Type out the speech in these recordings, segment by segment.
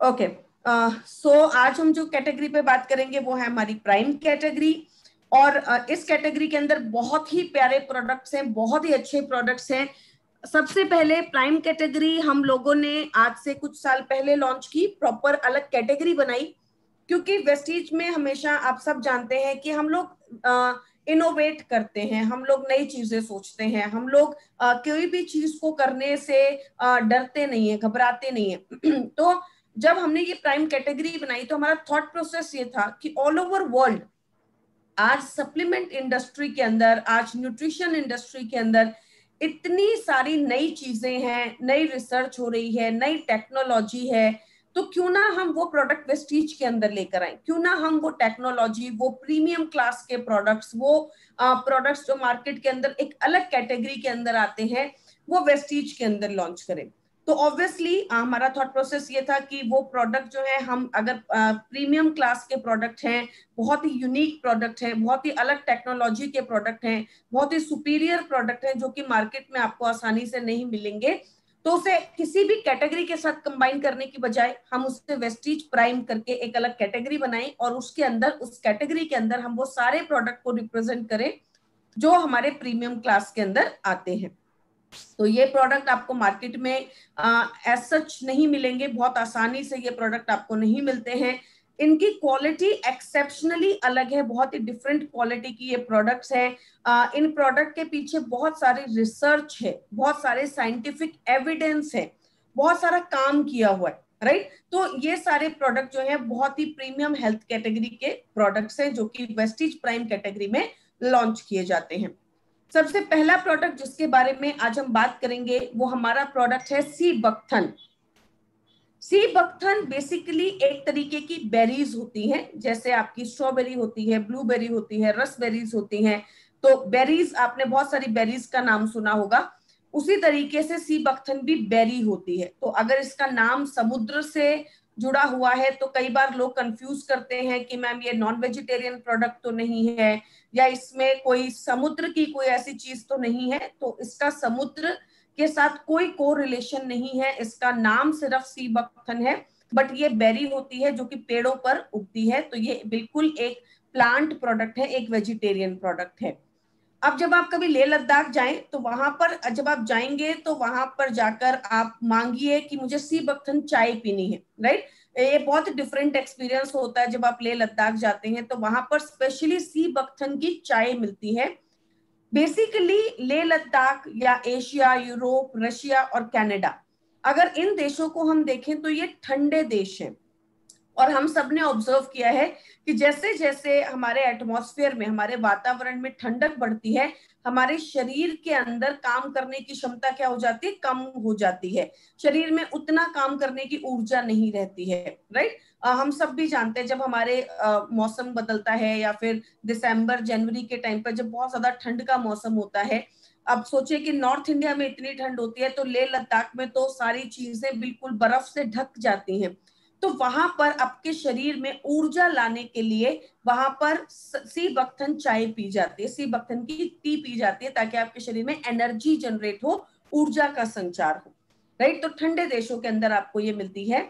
Okay, सो आज हम जो कैटेगरी पे बात करेंगे वो है हमारी प्राइम कैटेगरी। और इस कैटेगरी के अंदर बहुत ही प्यारे प्रोडक्ट्स हैं, बहुत ही अच्छे प्रोडक्ट्स हैं। सबसे पहले प्राइम कैटेगरी हम लोगों ने आज से कुछ साल पहले लॉन्च की, प्रॉपर अलग कैटेगरी बनाई, क्योंकि वेस्टीज में हमेशा आप सब जानते हैं कि हम लोग इनोवेट करते हैं, हम लोग नई चीजें सोचते हैं, हम लोग कोई भी चीज को करने से डरते नहीं है, घबराते नहीं है। तो जब हमने ये प्राइम कैटेगरी बनाई तो हमारा थॉट प्रोसेस ये था कि ऑल ओवर वर्ल्ड आज सप्लीमेंट इंडस्ट्री के अंदर, आज न्यूट्रिशन इंडस्ट्री के अंदर इतनी सारी नई चीजें हैं, नई रिसर्च हो रही है, नई टेक्नोलॉजी है, तो क्यों ना हम वो प्रोडक्ट वेस्टीज के अंदर लेकर आए, क्यों ना हम वो टेक्नोलॉजी, वो प्रीमियम क्लास के प्रोडक्ट्स, वो प्रोडक्ट्स जो मार्केट के अंदर एक अलग कैटेगरी के अंदर आते हैं, वो वेस्टीज के अंदर लॉन्च करें। तो ऑब्वियसली हमारा थॉट प्रोसेस ये था कि वो प्रोडक्ट जो है, हम अगर प्रीमियम क्लास के प्रोडक्ट हैं, बहुत ही यूनिक प्रोडक्ट हैं, बहुत ही अलग टेक्नोलॉजी के प्रोडक्ट हैं, बहुत ही सुपीरियर प्रोडक्ट हैं जो कि मार्केट में आपको आसानी से नहीं मिलेंगे, तो उसे किसी भी कैटेगरी के साथ कंबाइन करने की बजाय हम उससे वेस्टीज प्राइम करके एक अलग कैटेगरी बनाएं और उसके अंदर, उस कैटेगरी के अंदर हम वो सारे प्रोडक्ट को रिप्रेजेंट करें जो हमारे प्रीमियम क्लास के अंदर आते हैं। तो ये प्रोडक्ट आपको मार्केट में एज सच नहीं मिलेंगे, बहुत आसानी से ये प्रोडक्ट आपको नहीं मिलते हैं। इनकी क्वालिटी एक्सेप्शनली अलग है, बहुत ही डिफरेंट क्वालिटी की ये प्रोडक्ट्स हैं। इन प्रोडक्ट के पीछे बहुत सारी रिसर्च है, बहुत सारे साइंटिफिक एविडेंस है, बहुत सारा काम किया हुआ है, राइट। तो ये सारे प्रोडक्ट जो है बहुत ही प्रीमियम हेल्थ कैटेगरी के प्रोडक्ट्स हैं जो कि वेस्टीज प्राइम कैटेगरी में लॉन्च किए जाते हैं। सबसे पहला प्रोडक्ट जिसके बारे में आज हम बात करेंगे वो हमारा प्रोडक्ट है सी बकथन। सी बकथन बेसिकली एक तरीके की बेरीज होती हैं, जैसे आपकी स्ट्रॉबेरी होती है, ब्लूबेरी होती है, रसबेरीज होती हैं। तो बेरीज, आपने बहुत सारी बेरीज का नाम सुना होगा, उसी तरीके से सी बकथन भी बेरी होती है। तो अगर इसका नाम समुद्र से जुड़ा हुआ है तो कई बार लोग कंफ्यूज करते हैं कि मैम ये नॉन वेजिटेरियन प्रोडक्ट तो नहीं है, या इसमें कोई समुद्र की कोई ऐसी चीज तो नहीं है। तो इसका समुद्र के साथ कोई को रिलेशन नहीं है, इसका नाम सिर्फ सी बकथन है, बट ये बेरी होती है जो कि पेड़ों पर उगती है। तो ये बिल्कुल एक प्लांट प्रोडक्ट है, एक वेजिटेरियन प्रोडक्ट है। अब जब आप कभी लेह लद्दाख जाएं तो वहां पर जब आप जाएंगे तो वहां पर जाकर आप मांगिए कि मुझे सी बकथन चाय पीनी है, राइट। ये बहुत डिफरेंट एक्सपीरियंस होता है जब आप लेह लद्दाख जाते हैं तो वहां पर स्पेशली सी बकथन की चाय मिलती है। बेसिकली लेह लद्दाख या एशिया, यूरोप, रशिया और कनाडा, अगर इन देशों को हम देखें तो ये ठंडे देश हैं। और हम सब ने ऑब्जर्व किया है कि जैसे जैसे हमारे एटमॉस्फेयर में, हमारे वातावरण में ठंडक बढ़ती है, हमारे शरीर के अंदर काम करने की क्षमता क्या हो जाती है, कम हो जाती है। शरीर में उतना काम करने की ऊर्जा नहीं रहती है, राइट। हम सब भी जानते हैं जब हमारे मौसम बदलता है, या फिर दिसंबर जनवरी के टाइम पर जब बहुत ज्यादा ठंड का मौसम होता है, अब सोचिए कि नॉर्थ इंडिया में इतनी ठंड होती है तो लेह लद्दाख में तो सारी चीजें बिल्कुल बर्फ से ढक जाती हैं। तो वहां पर आपके शरीर में ऊर्जा लाने के लिए वहां पर सी बकथन चाय पी जाती है, सी बकथन की टी पी जाती है, ताकि आपके शरीर में एनर्जी जनरेट हो, ऊर्जा का संचार हो, राइट। तो ठंडे देशों के अंदर आपको ये मिलती है।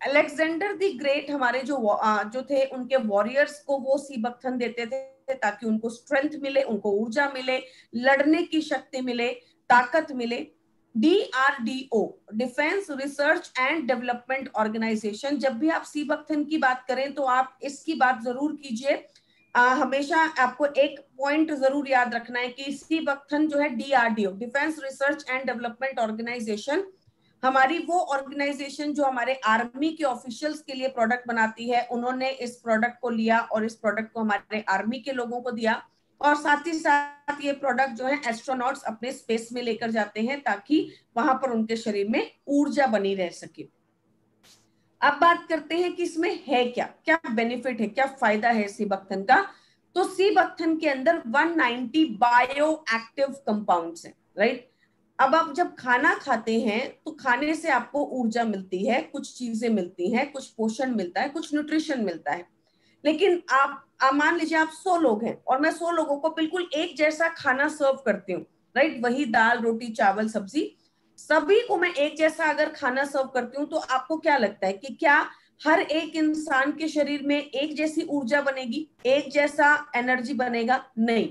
अलेक्जेंडर द ग्रेट, हमारे जो थे, उनके वॉरियर्स को वो सी बकथन देते थे ताकि उनको स्ट्रेंथ मिले, उनको ऊर्जा मिले, लड़ने की शक्ति मिले, ताकत मिले। DRDO, defence research and development organisation, जब भी आप सी बकथन की बात करें तो आप इसकी बात जरूर कीजिए। हमेशा आपको एक पॉइंट जरूर याद रखना है कि सी बकथन जो है, DRDO, defence research and development organisation, हमारी वो ऑर्गेनाइजेशन जो हमारे आर्मी के ऑफिशियल्स के लिए प्रोडक्ट बनाती है, उन्होंने इस प्रोडक्ट को लिया और इस प्रोडक्ट को हमारे आर्मी के लोगों को दिया। और साथ ही साथ ये प्रोडक्ट जो है एस्ट्रोनॉट्स अपने स्पेस में लेकर जाते हैं ताकि वहां पर उनके शरीर में ऊर्जा बनी रह सके। अब बात करते हैं कि इसमें है क्या क्या बेनिफिट है, क्या फायदा है सी बकथन का। तो सी बकथन के अंदर 190 बायो एक्टिव कंपाउंड्स हैं, राइट। अब आप जब खाना खाते हैं तो खाने से आपको ऊर्जा मिलती है, कुछ चीजें मिलती हैं, कुछ पोषण मिलता है, कुछ न्यूट्रिशन मिलता है। लेकिन आप मान लीजिए आप 100 लोग हैं और मैं 100 लोगों को बिल्कुल एक जैसा खाना सर्व करती हूँ, राइट, वही दाल रोटी चावल सब्जी, सभी को मैं एक जैसा अगर खाना सर्व करती हूँ तो आपको क्या लगता है कि क्या हर एक इंसान के शरीर में एक जैसी ऊर्जा बनेगी, एक जैसा एनर्जी बनेगा? नहीं।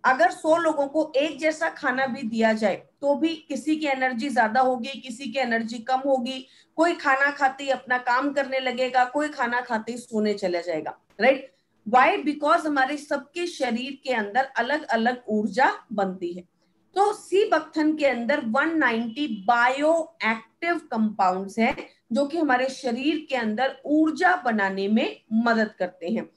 अगर 100 लोगों को एक जैसा खाना भी दिया जाए तो भी किसी की एनर्जी ज्यादा होगी, किसी की एनर्जी कम होगी। कोई खाना खाते ही अपना काम करने लगेगा, कोई खाना खाते ही सोने चला जाएगा, राइट? वाई? बिकॉज हमारे सबके शरीर के अंदर अलग अलग ऊर्जा बनती है। तो सी बकथन के अंदर 190 बायो एक्टिव कंपाउंड्स हैं जो कि हमारे शरीर के अंदर ऊर्जा बनाने में मदद करते हैं।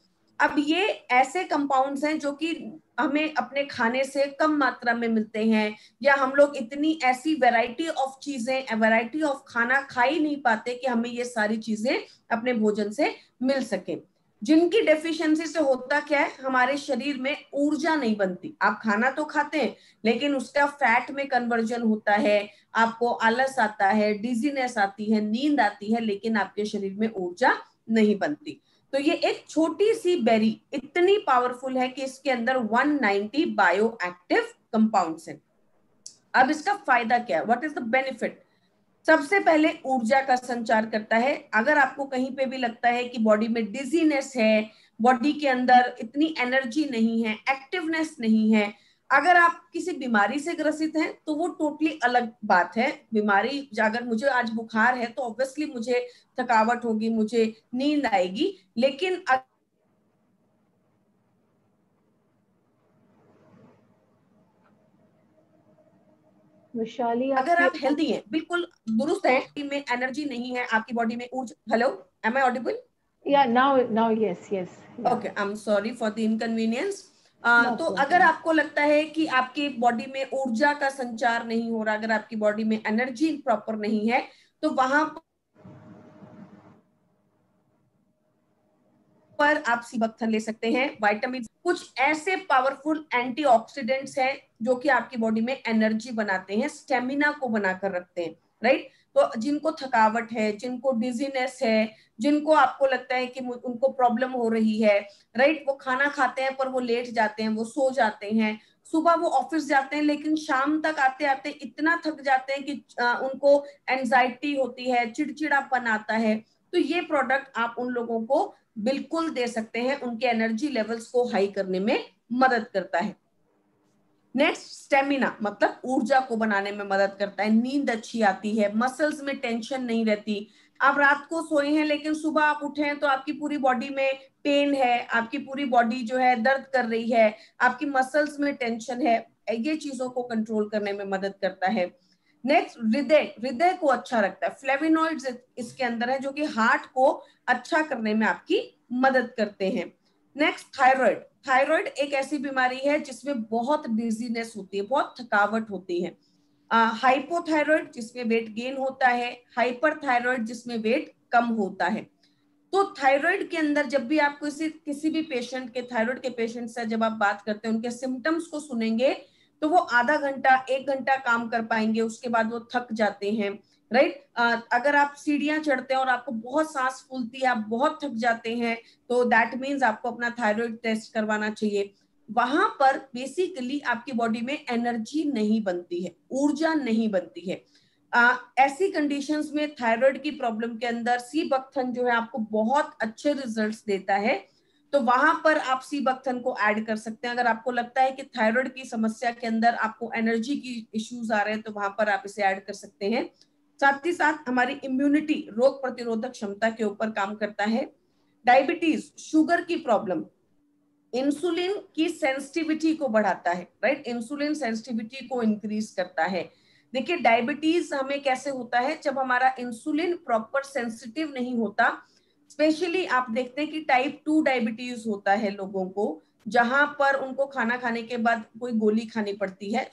अब ये ऐसे कंपाउंड्स हैं जो कि हमें अपने खाने से कम मात्रा में मिलते हैं, या हम लोग इतनी ऐसी वैरायटी ऑफ चीजें, वैरायटी ऑफ खाना खा ही नहीं पाते कि हमें ये सारी चीजें अपने भोजन से मिल सके। जिनकी डेफिशिएंसी से होता क्या है, हमारे शरीर में ऊर्जा नहीं बनती। आप खाना तो खाते हैं लेकिन उसका फैट में कन्वर्जन होता है, आपको आलस आता है, डिजीनेस आती है, नींद आती है, लेकिन आपके शरीर में ऊर्जा नहीं बनती। तो ये एक छोटी सी बेरी इतनी पावरफुल है कि इसके अंदर 190 बायो एक्टिव कंपाउंड्स हैं। अब इसका फायदा क्या है? What is the benefit? सबसे पहले ऊर्जा का संचार करता है। अगर आपको कहीं पे भी लगता है कि बॉडी में डिजीनेस है, बॉडी के अंदर इतनी एनर्जी नहीं है, एक्टिवनेस नहीं है, अगर आप किसी बीमारी से ग्रसित हैं तो वो टोटली अलग बात है। बीमारी, अगर मुझे आज बुखार है तो ऑब्वियसली मुझे थकावट होगी, मुझे नींद आएगी, लेकिन वैशाली अगर आपकी आप हेल्दी हैं, बिल्कुल दुरुस्त हैं, में एनर्जी नहीं है, आपकी बॉडी में ऊर्जा, hello, am I audible? Yeah now yes yes yeah okay, I am sorry for the inconvenience. No तो अगर प्रॉब्लम। आपको लगता है कि आपकी बॉडी में ऊर्जा का संचार नहीं हो रहा, अगर आपकी बॉडी में एनर्जी प्रॉपर नहीं है, तो वहां पर आप सीबकथन ले सकते हैं। विटामिन, कुछ ऐसे पावरफुल एंटीऑक्सीडेंट्स हैं जो कि आपकी बॉडी में एनर्जी बनाते हैं, स्टेमिना को बनाकर रखते हैं, राइट? तो जिनको थकावट है, जिनको डिजीनेस है, जिनको आपको लगता है कि उनको प्रॉब्लम हो रही है, राइट, वो खाना खाते हैं पर वो लेट जाते हैं, वो सो जाते हैं, सुबह वो ऑफिस जाते हैं लेकिन शाम तक आते आते इतना थक जाते हैं कि उनको एंजाइटी होती है, चिड़चिड़ापन आता है, तो ये प्रोडक्ट आप उन लोगों को बिल्कुल दे सकते हैं। उनके एनर्जी लेवल्स को हाई करने में मदद करता है। नेक्स्ट, स्टेमिना, मतलब ऊर्जा को बनाने में मदद करता है। नींद अच्छी आती है, मसल्स में टेंशन नहीं रहती। आप रात को सोए हैं लेकिन सुबह आप उठे हैं तो आपकी पूरी बॉडी में पेन है, आपकी पूरी बॉडी जो है दर्द कर रही है, आपकी मसल्स में टेंशन है, ये चीजों को कंट्रोल करने में मदद करता है। नेक्स्ट, हृदय, हृदय को अच्छा रखता है। फ्लेविनॉइड्स इसके अंदर है जो कि हार्ट को अच्छा करने में आपकी मदद करते हैं। नेक्स्ट, थायराइड, थायराइड एक ऐसी बीमारी है जिसमें बहुत डिजीनेस होती है, बहुत थकावट होती है। हाइपोथायराइड जिसमें वेट गेन होता है, हाइपर थायराइड जिसमें वेट कम होता है। तो थायराइड के अंदर जब भी आप किसी भी पेशेंट के, थायराइड के पेशेंट से जब आप बात करते हैं, उनके सिम्टम्स को सुनेंगे तो वो आधा घंटा 1 घंटा काम कर पाएंगे, उसके बाद वो थक जाते हैं, राइट? अगर आप सीढ़ियां चढ़ते हैं और आपको बहुत सांस फूलती है, आप बहुत थक जाते हैं, तो दैट मीन्स आपको अपना थायराइड टेस्ट करवाना चाहिए। वहां पर बेसिकली आपकी बॉडी में एनर्जी नहीं बनती है, ऊर्जा नहीं बनती है। ऐसी कंडीशंस में थायराइड की प्रॉब्लम के अंदर सी बकथन जो है आपको बहुत अच्छे रिजल्ट्स देता है। तो वहां पर आप सी बकथन को ऐड कर सकते हैं। अगर आपको लगता है कि थायराइड की समस्या के अंदर आपको एनर्जी की इश्यूज आ रहे हैं तो वहां पर आप इसे ऐड कर सकते हैं। साथ ही साथ हमारी इम्यूनिटी, रोग प्रतिरोधक क्षमता के ऊपर काम करता है। डायबिटीज, शुगर की प्रॉब्लम, इंसुलिन की सेंसिटिविटी को बढ़ाता है, राइट? इंसुलिन सेंसिटिविटी को इंक्रीज करता है। देखिए, डायबिटीज हमें कैसे होता है, जब हमारा इंसुलिन प्रॉपर सेंसिटिव नहीं होता। स्पेशली आप देखते हैं कि टाइप 2 डायबिटीज होता है लोगों को, जहां पर उनको खाना खाने के बाद कोई गोली खानी पड़ती है।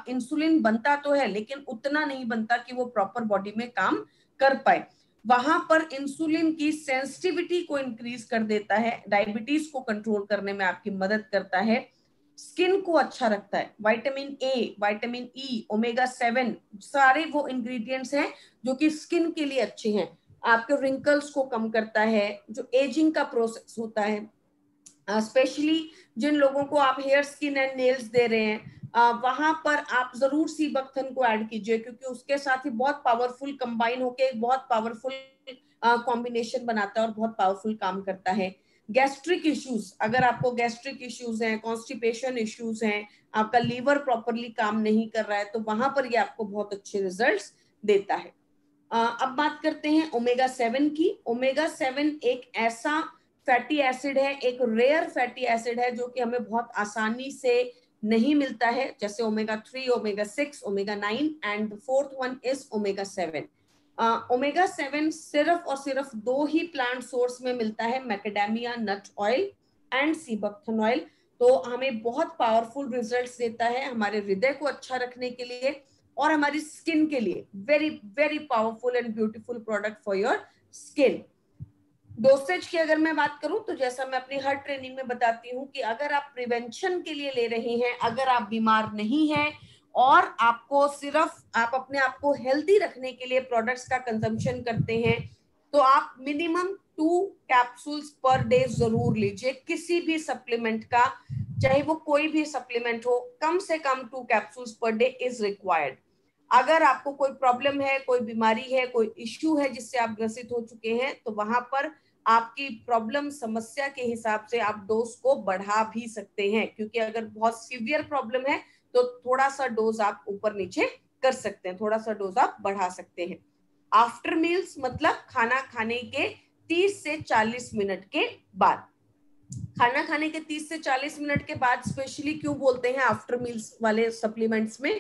इंसुलिन बनता तो है लेकिन उतना नहीं बनता कि वो प्रॉपर बॉडी में काम कर पाए। वहां पर इंसुलिन की सेंसिटिविटी को इंक्रीज कर देता है, डायबिटीज को कंट्रोल करने में आपकी मदद करता है। स्किन को अच्छा रखता है। Vitamin A, vitamin E, omega 7, सारे वो इंग्रेडिएंट्स हैं जो कि स्किन के लिए अच्छे हैं। आपके रिंकल्स को कम करता है, जो एजिंग का प्रोसेस होता है, स्पेशली जिन लोगों को आप हेयर, स्किन एंड नेल्स दे रहे हैं, वहां पर आप जरूर सीबक्थन को ऐड कीजिए, क्योंकि उसके साथ ही बहुत पावरफुल कंबाइन होके एक बहुत पावरफुल कॉम्बिनेशन बनाता है और बहुत पावरफुल काम करता है। गैस्ट्रिक इश्यूज, अगर आपको गैस्ट्रिक इश्यूज हैं, कॉन्स्टिपेशन इश्यूज हैं, आपका लीवर प्रॉपरली काम नहीं कर रहा है, तो वहां पर ये आपको बहुत अच्छे रिजल्ट्स देता है। अब बात करते हैं ओमेगा 7 की। ओमेगा 7 एक ऐसा फैटी एसिड है, एक रेयर फैटी एसिड है जो कि हमें बहुत आसानी से नहीं मिलता है, जैसे omega 3, omega 6, omega 9 and fourth one is omega 7। Omega 7 सिर्फ और सिर्फ दो ही प्लांट सोर्स में मिलता है, macadamia nut oil and sea buckthorn oil. तो हमें बहुत पावरफुल रिजल्ट्स देता है हमारे हृदय को अच्छा रखने के लिए और हमारी स्किन के लिए। Very very powerful and beautiful product for your skin. Dosage की अगर मैं बात करूं तो जैसा मैं अपनी हर ट्रेनिंग में बताती हूं कि अगर आप प्रिवेंशन के लिए ले रहे हैं, अगर आप बीमार नहीं हैं और आपको सिर्फ आप अपने आप को हेल्दी रखने के लिए प्रोडक्ट्स का कंजम्पशन करते हैं, तो आप मिनिमम 2 कैप्सूल्स पर डे जरूर लीजिए किसी भी सप्लीमेंट का, चाहे वो कोई भी सप्लीमेंट हो, कम से कम 2 capsules per day is required. अगर आपको कोई प्रॉब्लम है, कोई बीमारी है, कोई इश्यू है जिससे आप ग्रसित हो चुके हैं, तो वहां पर आपकी प्रॉब्लम समस्या के हिसाब से आप डोज को बढ़ा भी सकते हैं, क्योंकि अगर बहुत सीवियर प्रॉब्लम है तो थोड़ा सा डोज आप ऊपर नीचे कर सकते हैं, थोड़ा सा डोज आप बढ़ा सकते हैं। आफ्टर मील्स मतलब खाना खाने के 30 से 40 मिनट के बाद। खाना खाने के 30 से 40 मिनट के बाद स्पेशली क्यों बोलते हैं आफ्टर मील्स वाले सप्लीमेंट्स में,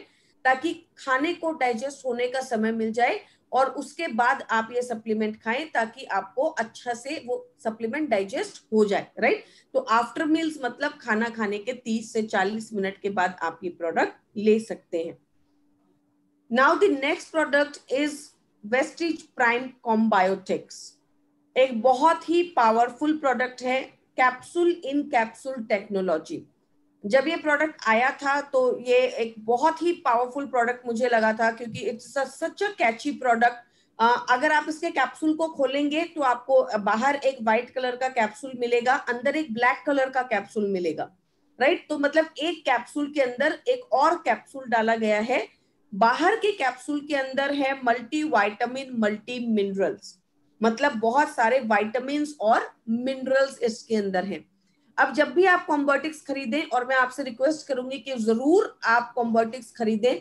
ताकि खाने को डाइजेस्ट होने का समय मिल जाए और उसके बाद आप ये सप्लीमेंट खाएं ताकि आपको अच्छा से वो सप्लीमेंट डाइजेस्ट हो जाए, राइट। तो आफ्टर मील्स मतलब खाना खाने के 30 से 40 मिनट के बाद आप ये प्रोडक्ट ले सकते हैं। Now the next product is Vestige Prime Combiotics. एक बहुत ही पावरफुल प्रोडक्ट है, कैप्सूल इन कैप्सूल टेक्नोलॉजी। जब ये प्रोडक्ट आया था तो ये एक बहुत ही पावरफुल प्रोडक्ट मुझे लगा था, क्योंकि it's such a Kainchi product. अगर आप इसके कैप्सूल को खोलेंगे तो आपको बाहर एक व्हाइट कलर का कैप्सूल मिलेगा, अंदर एक ब्लैक कलर का कैप्सूल मिलेगा, राइट। तो मतलब एक कैप्सूल के अंदर एक और कैप्सूल डाला गया है। बाहर के कैप्सूल के अंदर है मल्टी वाइटामिन, मल्टी मिनरल्स, मतलब बहुत सारे वाइटामिन और मिनरल्स इसके अंदर हैं। अब जब भी आप कॉम्बर्टिक्स खरीदें, और मैं आपसे रिक्वेस्ट करूंगी कि जरूर आप कॉम्बर्टिक्स खरीदें,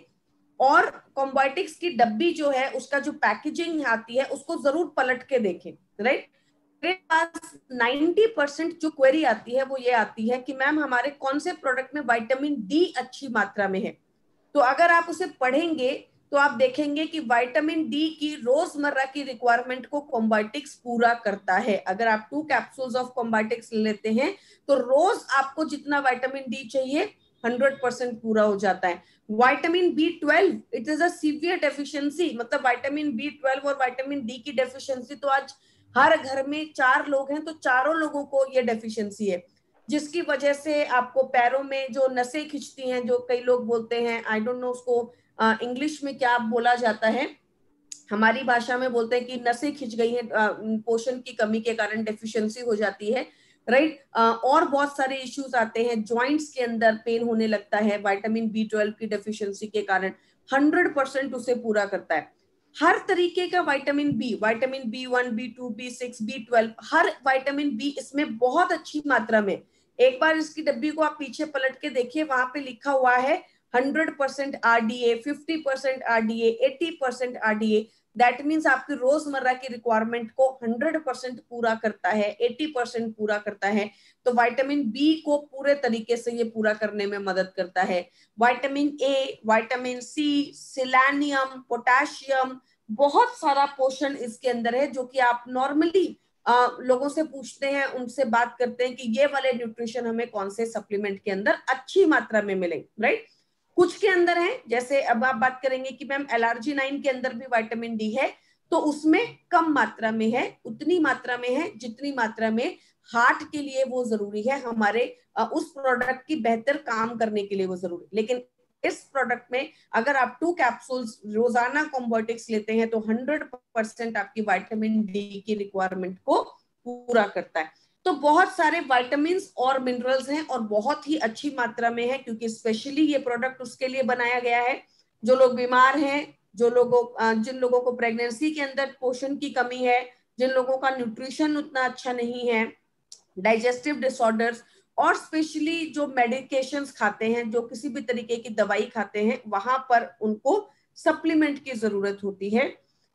और कॉम्बर्टिक्स की डब्बी जो है उसका जो पैकेजिंग आती है उसको जरूर पलट के देखें, राइट। मेरे पास 90% जो क्वेरी आती है वो ये आती है कि मैम हमारे कौन से प्रोडक्ट में विटामिन डी अच्छी मात्रा में है। तो अगर आप उसे पढ़ेंगे तो आप देखेंगे कि विटामिन डी की रोजमर्रा की रिक्वायरमेंट को कॉम्बाइटिक्स पूरा करता है। अगर आप 2 कैप्सूल्स ऑफ कॉम्बाइटिक्स लेते हैं तो रोज आपको जितना विटामिन डी चाहिए 100% पूरा हो जाता है। Vitamin B12 it is a severe deficiency, मतलब विटामिन B12 और विटामिन डी की डेफिशिएंसी तो आज हर घर में 4 लोग हैं तो चारों लोगों को ये डेफिशिएंसी है, जिसकी वजह से आपको पैरों में जो नसें खिंचती हैं, जो कई लोग बोलते हैं, आई डोंट नो उसको इंग्लिश में क्या बोला जाता है, हमारी भाषा में बोलते हैं कि नसें खिंच गई हैं, पोषण की कमी के कारण डेफिशिएंसी हो जाती है, राइट। और बहुत सारे इश्यूज आते हैं, जॉइंट्स के अंदर पेन होने लगता है विटामिन B12 की डेफिशिएंसी के कारण। 100% उसे पूरा करता है। हर तरीके का vitamin B1, B2, B6, B12, हर विटामिन B इसमें बहुत अच्छी मात्रा में। एक बार इसकी डब्बी को आप पीछे पलट के देखिए, वहां पे लिखा हुआ है 100% RDA, 50% RDA, 80% RDA। That means आपकी रोजमर्रा की रिक्वायरमेंट को 100% पूरा करता है, 80% पूरा करता है। तो विटामिन बी को पूरे तरीके से ये पूरा करने में मदद करता है। Vitamin A, vitamin C, selenium, potassium, बहुत सारा पोषण इसके अंदर है, जो कि आप नॉर्मली लोगों से पूछते हैं, उनसे बात करते हैं कि ये वाले न्यूट्रिशन हमें कौन से सप्लीमेंट के अंदर अच्छी मात्रा में मिले, राइट। कुछ के अंदर है, जैसे अब आप बात करेंगे कि मैम LRG9 के अंदर भी विटामिन डी है, तो उसमें कम मात्रा में है, उतनी मात्रा में है जितनी मात्रा में हार्ट के लिए वो जरूरी है, हमारे उस प्रोडक्ट की बेहतर काम करने के लिए वो जरूरी। लेकिन इस प्रोडक्ट में अगर आप 2 कैप्सूल्स रोजाना कॉम्बर्टिक्स लेते हैं तो 100% आपकी विटामिन डी की रिक्वायरमेंट को पूरा करता है। तो बहुत सारे विटामिन्स और मिनरल्स हैं और बहुत ही अच्छी मात्रा में है, क्योंकि स्पेशली ये प्रोडक्ट उसके लिए बनाया गया है जो लोग बीमार हैं, जिन लोगों को प्रेगनेंसी के अंदर पोषण की कमी है, जिन लोगों का न्यूट्रिशन उतना अच्छा नहीं है, डाइजेस्टिव डिसऑर्डर्स, और स्पेशली जो मेडिकेशंस खाते हैं, जो किसी भी तरीके की दवाई खाते हैं, वहां पर उनको सप्लीमेंट की जरूरत होती है।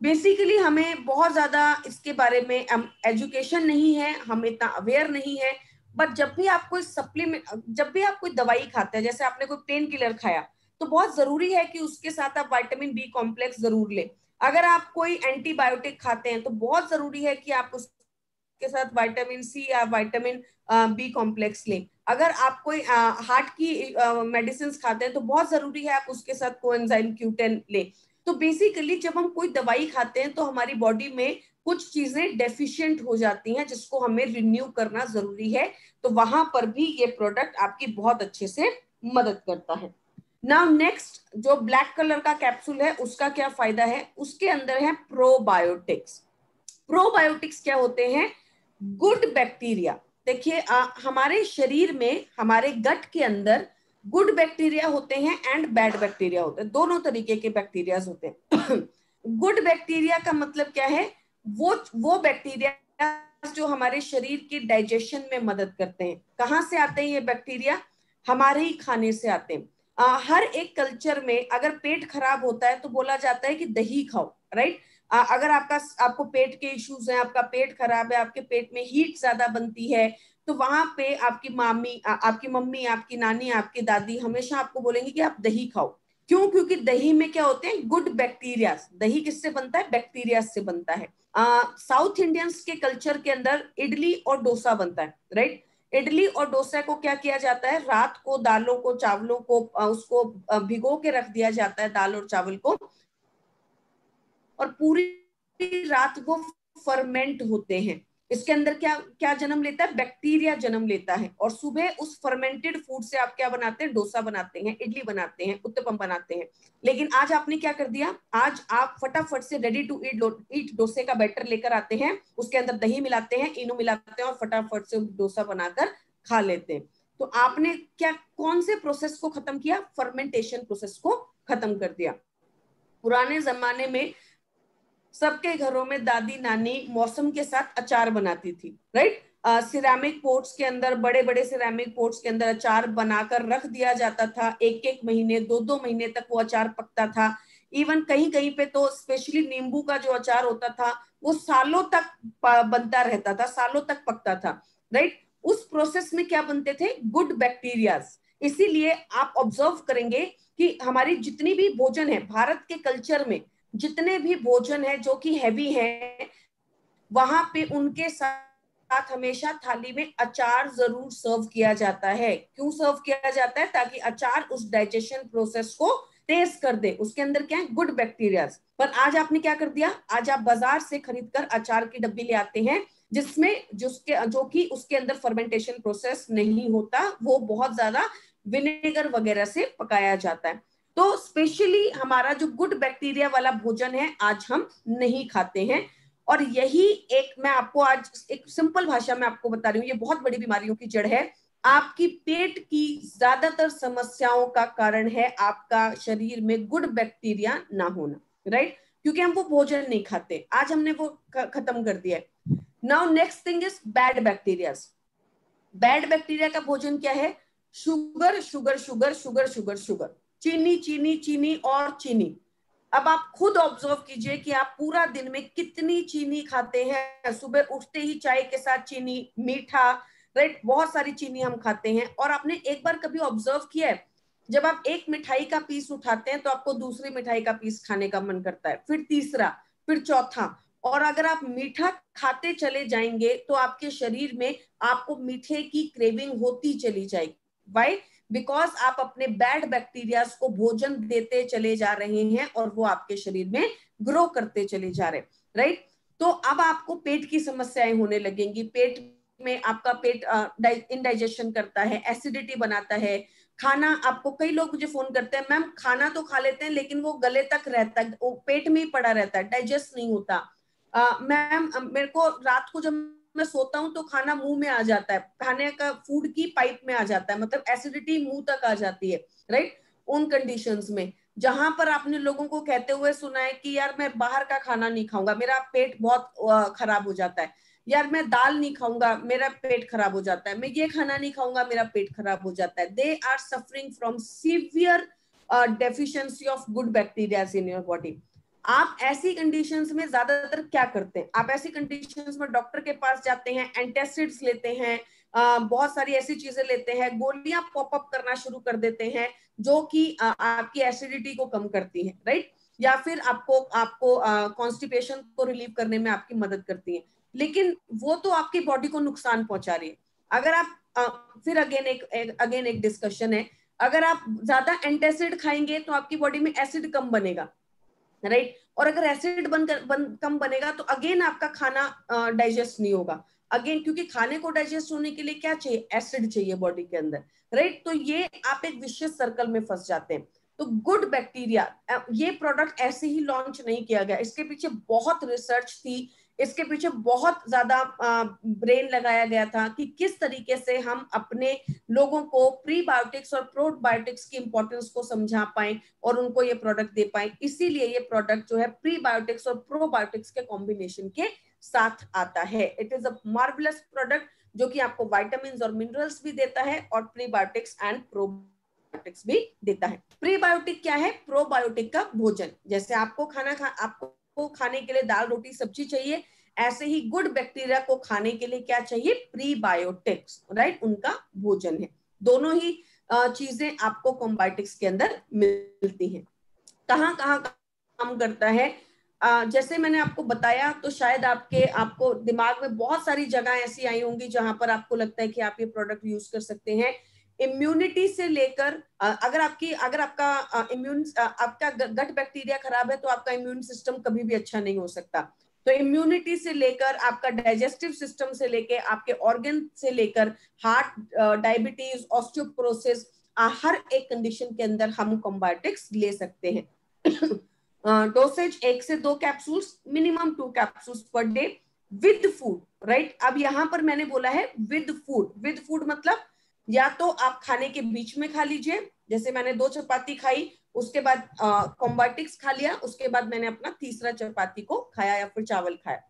बेसिकली हमें बहुत ज्यादा इसके बारे में एजुकेशन नहीं है, हम इतना अवेयर नहीं है, बट जब भी आप कोई सप्लीमेंट, जब भी आप कोई दवाई खाते हैं, जैसे आपने कोई पेन किलर खाया, तो बहुत जरूरी है कि उसके साथ आप विटामिन बी कॉम्प्लेक्स जरूर लें। अगर आप कोई एंटीबायोटिक खाते हैं तो बहुत जरूरी है कि आप उसके साथ विटामिन सी या विटामिन बी कॉम्प्लेक्स लें। अगर आप कोई हार्ट की मेडिसिन खाते हैं तो बहुत जरूरी है आप उसके साथ कोएंजाइम Q10 लें। तो बेसिकली जब हम कोई दवाई खाते हैं तो हमारी बॉडी में कुछ चीजें डेफिशिएंट हो जाती हैं, जिसको हमें रिन्यू करना जरूरी है। तो वहां पर भी ये प्रोडक्ट आपकी बहुत अच्छे से मदद करता है। नाउ नेक्स्ट, जो ब्लैक कलर का कैप्सूल है उसका क्या फायदा है? उसके अंदर है प्रोबायोटिक्स। प्रोबायोटिक्स क्या होते हैं? Good bacteria. देखिए हमारे शरीर में, हमारे गट के अंदर गुड बैक्टीरिया होते हैं एंड बैड बैक्टीरिया होते हैं, दोनों तरीके के बैक्टीरिया होते हैं। गुड बैक्टीरिया का मतलब क्या है? वो बैक्टीरिया जो हमारे शरीर के डाइजेशन में मदद करते हैं। कहाँ से आते हैं ये बैक्टीरिया? हमारे ही खाने से आते हैं। हर एक कल्चर में अगर पेट खराब होता है तो बोला जाता है कि दही खाओ, राइट? अगर आपको पेट के इश्यूज हैं, आपका पेट खराब है, आपके पेट में हीट ज्यादा बनती है, तो वहां पे आपकी मम्मी, आपकी नानी, आपकी दादी हमेशा आपको बोलेंगे कि आप दही खाओ। क्यों? क्योंकि दही में क्या होते हैं? Good bacteria. दही किससे बनता है? बैक्टीरिया से बनता है। साउथ इंडियंस के कल्चर के अंदर इडली और डोसा बनता है, राइट? इडली और डोसा को क्या किया जाता है? रात को दालों को, चावलों को उसको भिगो के रख दिया जाता है, दाल और चावल को, और पूरी रात वो फर्मेंट होते हैं। इसके अंदर क्या क्या जन्म लेता है? बैक्टीरिया जन्म लेता है। और सुबह उस फर्मेंटेड फूड से आप क्या बनाते हैं? डोसा बनाते हैं, इडली बनाते हैं, उत्तपम बनाते हैं। लेकिन आज आपने क्या कर दिया? आज आप फटाफट से रेडी टू ईट डोसे का बैटर लेकर आते हैं, उसके अंदर दही मिलाते हैं, इनो मिलाते हैं और फटाफट से डोसा बनाकर खा लेते हैं। तो आपने क्या, कौन से प्रोसेस को खत्म किया? फर्मेंटेशन प्रोसेस को खत्म कर दिया। पुराने जमाने में सबके घरों में दादी नानी मौसम के साथ अचार बनाती थी, राइट? सिरेमिक पोर्ट्स के अंदर, बड़े बड़े सिरेमिक पोर्ट्स के अंदर अचार बनाकर रख दिया जाता था। एक एक महीने, दो दो महीने तक वो अचार पकता था। इवन कहीं कहीं पे तो स्पेशली नींबू का जो अचार होता था वो सालों तक बनता रहता था, सालों तक पकता था, राइट? उस प्रोसेस में क्या बनते थे? Good bacterias. इसीलिए आप ऑब्जर्व करेंगे कि हमारी जितनी भी भोजन है भारत के कल्चर में, जितने भी भोजन है जो कि हैवी है, वहां पे उनके साथ हमेशा थाली में अचार जरूर सर्व किया जाता है। क्यों सर्व किया जाता है? ताकि अचार उस डाइजेशन प्रोसेस को तेज कर दे। उसके अंदर क्या है? Good bacterias. पर आज आपने क्या कर दिया? आज आप बाजार से खरीदकर अचार की डब्बी ले आते हैं, जिसमें जो कि उसके अंदर फर्मेंटेशन प्रोसेस नहीं होता, वो बहुत ज्यादा विनेगर वगैरह से पकाया जाता है। तो स्पेशली हमारा जो गुड बैक्टीरिया वाला भोजन है आज हम नहीं खाते हैं। और यही एक, मैं आपको आज एक सिंपल भाषा में आपको बता रही हूँ, ये बहुत बड़ी बीमारियों की जड़ है। आपकी पेट की ज्यादातर समस्याओं का कारण है आपका शरीर में गुड बैक्टीरिया ना होना, राइट? क्योंकि हम वो भोजन नहीं खाते, आज हमने वो खत्म कर दिया है। Now next thing is bad bacterias. Bad bacteria का भोजन क्या है? Sugar sugar sugar sugar sugar sugar, चीनी चीनी चीनी और चीनी। अब आप खुद ऑब्जर्व कीजिए कि आप पूरा दिन में कितनी चीनी खाते हैं। सुबह उठते ही चाय के साथ चीनी, मीठा, राइट? बहुत सारी चीनी हम खाते हैं। और आपने एक बार कभी ऑब्जर्व किया है, जब आप एक मिठाई का पीस उठाते हैं तो आपको दूसरी मिठाई का पीस खाने का मन करता है, फिर तीसरा, फिर चौथा। और अगर आप मीठा खाते चले जाएंगे तो आपके शरीर में आपको मीठे की क्रेविंग होती चली जाएगी। वाई? बिकॉज आप अपने बैड बैक्टीरियाज को भोजन देते चले जा रहे हैं और वो आपके शरीर में ग्रो करते चले जा रहे हैं, राइट? तो अब आपको पेट की समस्याएं होने लगेंगी। पेट में आपका पेट इनडाइजेशन करता है, एसिडिटी बनाता है। खाना, आपको कई लोग मुझे फोन करते हैं, मैम खाना तो खा लेते हैं लेकिन वो गले तक रहता है, वो पेट में ही पड़ा रहता है, डाइजेस्ट नहीं होता। मैम मेरे को रात को जब मैं सोता हूँ तो खाना मुंह में आ जाता है, खाने का फूड की पाइप में आ जाता है, मतलब एसिडिटी मुंह तक आ जाती है, राइट। उन कंडीशंस में जहां पर आपने लोगों को कहते हुए सुना है कि यार मैं बाहर का खाना नहीं खाऊंगा, मेरा पेट बहुत खराब हो जाता है, यार मैं दाल नहीं खाऊंगा, मेरा पेट खराब हो जाता है, मैं ये खाना नहीं खाऊंगा, मेरा पेट खराब हो जाता है। They are suffering from severe deficiency of good bacteria in your body. आप ऐसी कंडीशंस में ज्यादातर क्या करते हैं, आप ऐसी कंडीशंस में डॉक्टर के पास जाते हैं, एंटासिड्स लेते हैं, बहुत सारी ऐसी चीजें लेते हैं, गोलियां पॉपअप करना शुरू कर देते हैं जो कि आपकी एसिडिटी को कम करती है, राइट, या फिर आपको आपको कॉन्स्टिपेशन को रिलीव करने में आपकी मदद करती है, लेकिन वो तो आपकी बॉडी को नुकसान पहुंचा रही है। अगर आप फिर अगेन एक डिस्कशन है, अगर आप ज्यादा एंटासिड खाएंगे तो आपकी बॉडी में एसिड कम बनेगा, राइट, और अगर एसिड कम बनेगा तो अगेन आपका खाना डाइजेस्ट नहीं होगा, अगेन क्योंकि खाने को डाइजेस्ट होने के लिए क्या चाहिए, एसिड चाहिए बॉडी के अंदर, राइट। तो ये आप एक विशियस सर्कल में फंस जाते हैं। तो गुड बैक्टीरिया, ये प्रोडक्ट ऐसे ही लॉन्च नहीं किया गया, इसके पीछे बहुत रिसर्च थी, इसके पीछे बहुत ज्यादा ब्रेन लगाया गया था कि किस तरीके से हम अपने लोगों को प्रीबायोटिक्स और प्रोबायोटिक्स की इंपॉर्टेंस को समझा पाए और उनको ये प्रोडक्ट दे पाए। इसीलिए ये प्रोडक्ट जो है प्रीबायोटिक्स और प्रोबायोटिक्स के कॉम्बिनेशन के साथ आता है। It is a marvellous product जो कि आपको विटामिन्स और मिनरल्स भी देता है और प्रीबायोटिक्स एंड प्रोबायोटिक्स भी देता है। प्रीबायोटिक क्या है, प्रोबायोटिक का भोजन। जैसे आपको आपको खाने के लिए दाल रोटी सब्जी चाहिए, ऐसे ही गुड बैक्टीरिया को खाने के लिए क्या चाहिए, प्रीबायोटिक्स, राइट, उनका भोजन है। दोनों ही चीजें आपको कॉम्बायोटिक्स के अंदर मिलती हैं। कहाँ कहाँ काम करता है, जैसे मैंने आपको बताया, तो शायद आपको दिमाग में बहुत सारी जगह ऐसी आई होंगी जहां पर आपको लगता है कि आप ये प्रोडक्ट यूज कर सकते हैं। इम्यूनिटी से लेकर अगर आपका आपका गट बैक्टीरिया खराब है तो आपका इम्यून सिस्टम कभी भी अच्छा नहीं हो सकता। तो इम्यूनिटी से लेकर आपका डाइजेस्टिव सिस्टम से लेकर आपके ऑर्गन से लेकर हार्ट, डायबिटीज, ऑस्टियोपोरोसिस, हर एक कंडीशन के अंदर हम कॉम्बायोटिक्स ले सकते हैं। डोसेज 1 से 2 capsules, minimum 2 capsules per day with food, right. अब यहां पर मैंने बोला है विद फूड। विद फूड मतलब या तो आप खाने के बीच में खा लीजिए, जैसे मैंने 2 चपाती खाई, उसके बाद कॉम्बायोटिक्स खा लिया, उसके बाद मैंने अपना तीसरा चपाती को खाया या फिर चावल खाया,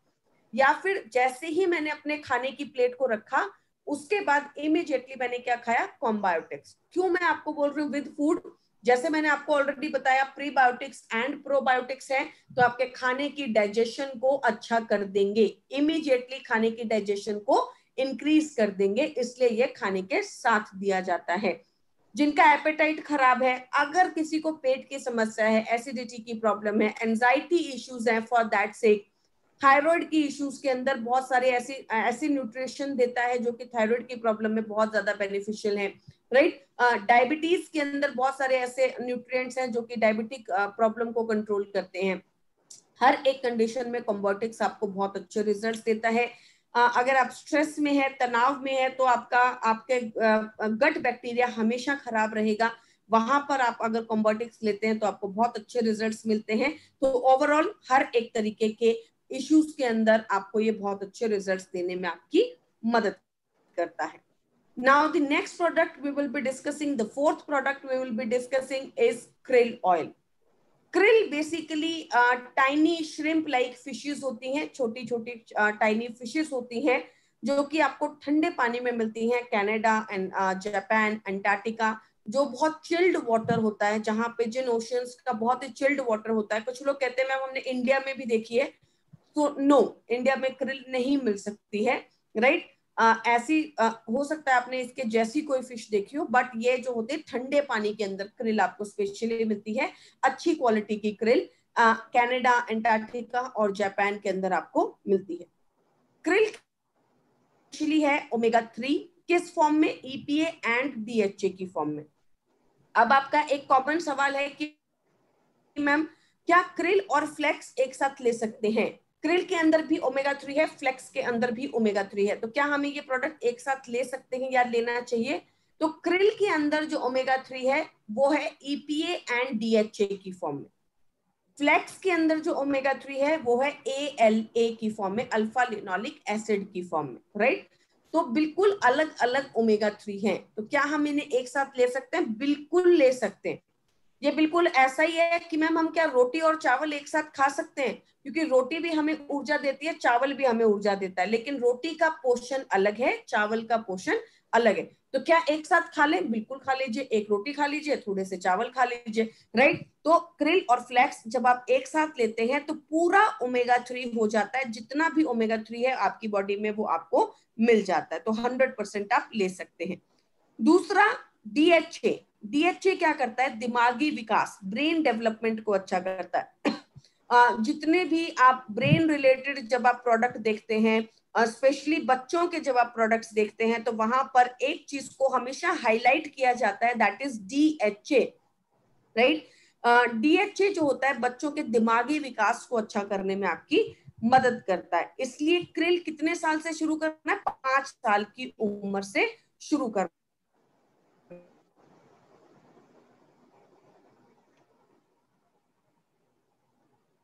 या फिर जैसे ही मैंने अपने खाने की प्लेट को रखा उसके बाद इमीडिएटली मैंने क्या खाया, कॉम्बायोटिक्स। क्यों मैं आपको बोल रही हूँ विद फूड, जैसे मैंने आपको ऑलरेडी बताया प्रीबायोटिक्स एंड प्रोबायोटिक्स है, तो आपके खाने की डाइजेशन को अच्छा कर देंगे, इमीडिएटली खाने की डाइजेशन को इंक्रीज कर देंगे, इसलिए ये खाने के साथ दिया जाता है। जिनका एपेटाइट खराब है, अगर किसी को पेट की समस्या है, एसिडिटी की प्रॉब्लम है, एंजाइटी इश्यूज है, फॉर दैट सेक थायराइड की इश्यूज के अंदर बहुत सारे ऐसी न्यूट्रिशन देता है जो कि थायराइड की प्रॉब्लम में बहुत ज्यादा बेनिफिशियल है, राइट। डायबिटीज के अंदर बहुत सारे ऐसे न्यूट्रिएंट्स हैं जो कि डायबिटिक प्रॉब्लम को कंट्रोल करते हैं। हर एक कंडीशन में कॉम्बायोटिक्स आपको बहुत अच्छे रिजल्ट्स देता है। अगर आप स्ट्रेस में है, तनाव में है, तो आपके गट बैक्टीरिया हमेशा खराब रहेगा, वहां पर आप अगर कॉम्बायोटिक्स लेते हैं तो आपको बहुत अच्छे रिजल्ट्स मिलते हैं। तो ओवरऑल हर एक तरीके के इश्यूज के अंदर आपको ये बहुत अच्छे रिजल्ट्स देने में आपकी मदद करता है। Now the next product we will be discussing, the fourth product we will be discussing is krill oil. Krill basically tiny shrimp like fishes होती हैं, छोटी छोटी tiny fishes होती हैं जो कि आपको ठंडे पानी में मिलती हैं, कनाडा एंड जापान, अंटार्कटिका, जो बहुत चिल्ड वाटर होता है, जहां पे जिन ओशियंस का बहुत ही चिल्ड वाटर होता है। कुछ लोग कहते हैं मैम हमने इंडिया में भी देखी है, तो नो, इंडिया में krill नहीं मिल सकती है, राइट। ऐसी हो सकता है आपने इसके जैसी कोई फिश देखी हो, बट ये जो होते हैं ठंडे पानी के अंदर krill आपको स्पेशली मिलती है, अच्छी क्वालिटी की krill कनाडा, अंटार्कटिका और जापान के अंदर आपको मिलती है। krill एक्चुअली है ओमेगा 3 किस फॉर्म में, EPA एंड DHA की फॉर्म में। अब आपका एक कॉमन सवाल है कि मैम क्या krill और फ्लेक्स एक साथ ले सकते हैं? krill के अंदर भी ओमेगा 3 है, फ्लेक्स के अंदर भी ओमेगा 3 है, तो क्या हमें ये प्रोडक्ट एक साथ ले सकते हैं या लेना चाहिए? तो krill के अंदर जो ओमेगा 3 है वो है EPA एंड DHA की फॉर्म में, फ्लैक्स के अंदर जो ओमेगा 3 है वो है ALA की फॉर्म में, अल्फा लिनोलिक एसिड की फॉर्म में, राइट। तो बिल्कुल अलग अलग ओमेगा 3 हैं। तो क्या हम इन्हें एक साथ ले सकते हैं? बिल्कुल ले सकते हैं। ये बिल्कुल ऐसा ही है कि मैम हम क्या रोटी और चावल एक साथ खा सकते हैं? क्योंकि रोटी भी हमें ऊर्जा देती है, चावल भी हमें ऊर्जा देता है, लेकिन रोटी का पोषण अलग है, चावल का पोषण अलग है। तो क्या एक साथ खा लें? बिल्कुल खा लीजिए, एक रोटी खा लीजिए, थोड़े से चावल खा लीजिए, राइट। तो क्रिल और फ्लैक्स जब आप एक साथ लेते हैं तो पूरा ओमेगा 3 हो जाता है, जितना भी ओमेगा 3 है आपकी बॉडी में वो आपको मिल जाता है। तो 100% आप ले सकते हैं। दूसरा DHA। DHA क्या करता है? दिमागी विकास, ब्रेन डेवलपमेंट को अच्छा करता है। जितने भी आप ब्रेन रिलेटेड जब आप प्रोडक्ट देखते हैं, स्पेशली बच्चों के जब आप प्रोडक्ट्स देखते हैं, तो वहां पर एक चीज को हमेशा हाईलाइट किया जाता है, that is DHA, right. DHA जो होता है बच्चों के दिमागी विकास को अच्छा करने में आपकी मदद करता है। इसलिए क्रिल कितने साल से शुरू करना है? 5 साल की उम्र से शुरू करना।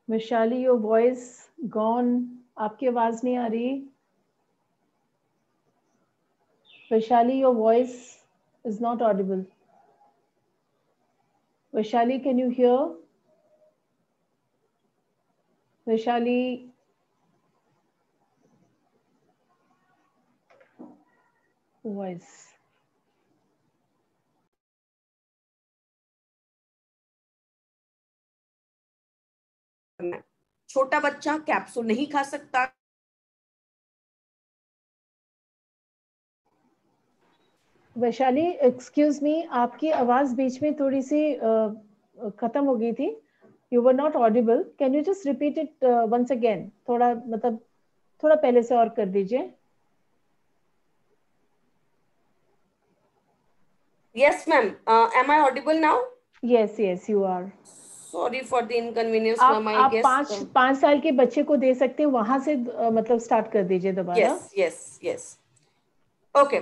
वैशाली, योर वॉइस गॉन, आपकी आवाज नहीं आ रही। Vaishali, your voice is not Audible. Vaishali, can you here? Vaishali, voice. छोटा बच्चा कैप्सूल नहीं खा सकता। वैशाली, एक्सक्यूज मी, आपकी आवाज बीच में थोड़ी सी खत्म हो गई थी। You were not audible. Can you just repeat it once again? थोड़ा मतलब थोड़ा पहले से और कर दीजिए। Yes ma'am, am I audible now? Yes yes, you are. Sorry for the inconvenience ma'am, I आप गेस। पाँच साल के बच्चे को दे सकते हैं, वहां से मतलब स्टार्ट कर दीजिए दोबारा। Yes yes yes, okay.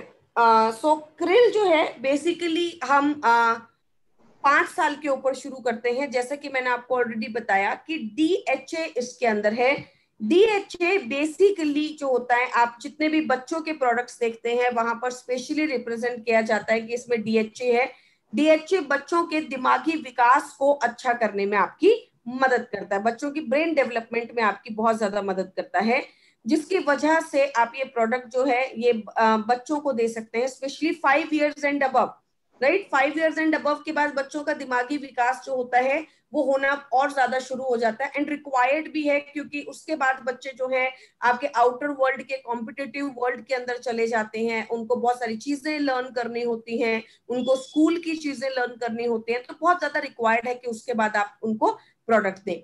So krill जो है बेसिकली हम 5 साल के ऊपर शुरू करते हैं। जैसे कि मैंने आपको ऑलरेडी बताया कि DHA इसके अंदर है। DHA बेसिकली जो होता है, आप जितने भी बच्चों के प्रोडक्ट्स देखते हैं वहां पर स्पेशली रिप्रेजेंट किया जाता है कि इसमें DHA है। DHA बच्चों के दिमागी विकास को अच्छा करने में आपकी मदद करता है, बच्चों की ब्रेन डेवलपमेंट में आपकी बहुत ज्यादा मदद करता है, जिसकी वजह से आप ये प्रोडक्ट जो है ये बच्चों को दे सकते हैं, specially 5 years and above, right. 5 years and above के बाद बच्चों का दिमागी विकास जो होता है वो होना और ज्यादा शुरू हो जाता है, एंड रिक्वायर्ड भी है, क्योंकि उसके बाद बच्चे जो है आपके आउटर वर्ल्ड के कॉम्पिटिटिव वर्ल्ड के अंदर चले जाते हैं, उनको बहुत सारी चीजें लर्न करनी होती हैं, उनको स्कूल की चीजें लर्न करनी होती हैं, तो बहुत ज्यादा रिक्वायर्ड है कि उसके बाद आप उनको प्रोडक्ट दें।